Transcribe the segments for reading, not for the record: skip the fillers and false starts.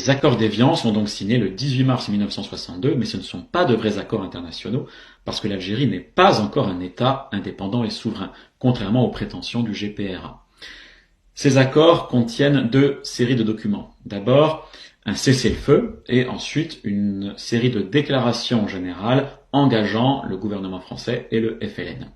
Les accords d'Évian sont donc signés le 18 mars 1962, mais ce ne sont pas de vrais accords internationaux, parce que l'Algérie n'est pas encore un État indépendant et souverain, contrairement aux prétentions du GPRA. Ces accords contiennent deux séries de documents. D'abord, un cessez-le-feu et ensuite une série de déclarations générales engageant le gouvernement français et le FLN.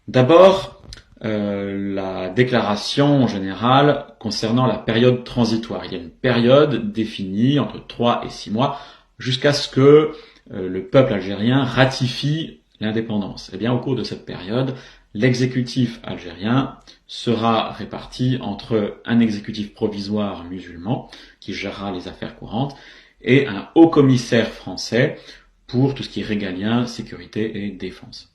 D'abord, la déclaration générale concernant la période transitoire. Il y a une période définie entre 3 et 6 mois jusqu'à ce que le peuple algérien ratifie l'indépendance. Eh bien, au cours de cette période, l'exécutif algérien sera réparti entre un exécutif provisoire musulman qui gérera les affaires courantes et un haut commissaire français pour tout ce qui est régalien, sécurité et défense.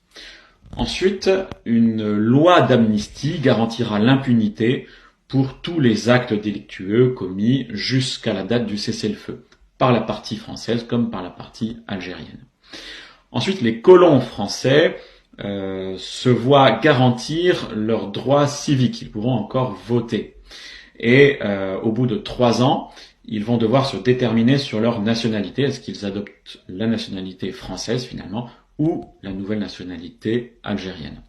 Ensuite, une loi d'amnistie garantira l'impunité pour tous les actes délictueux commis jusqu'à la date du cessez-le-feu, par la partie française comme par la partie algérienne. Ensuite, les colons français se voient garantir leurs droits civiques. Ils pourront encore voter. Et au bout de 3 ans, ils vont devoir se déterminer sur leur nationalité. Est-ce qu'ils adoptent la nationalité française finalement ou la nouvelle nationalité algérienne.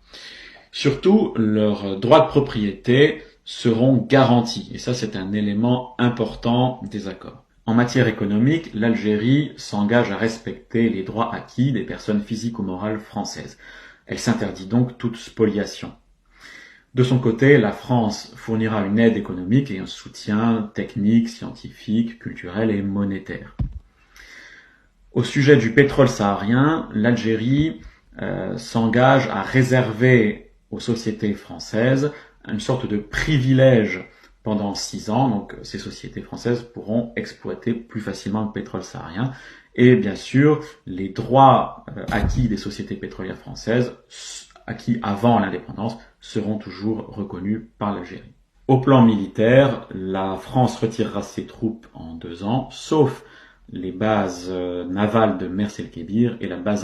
Surtout, leurs droits de propriété seront garantis. Et ça, c'est un élément important des accords. En matière économique, l'Algérie s'engage à respecter les droits acquis des personnes physiques ou morales françaises. Elle s'interdit donc toute spoliation. De son côté, la France fournira une aide économique et un soutien technique, scientifique, culturel et monétaire. Au sujet du pétrole saharien, l'Algérie s'engage à réserver aux sociétés françaises une sorte de privilège pendant 6 ans. Donc, ces sociétés françaises pourront exploiter plus facilement le pétrole saharien. Et bien sûr, les droits acquis des sociétés pétrolières françaises, acquis avant l'indépendance, seront toujours reconnus par l'Algérie. Au plan militaire, la France retirera ses troupes en 2 ans, sauf les bases navales de Mers el-Kébir et la base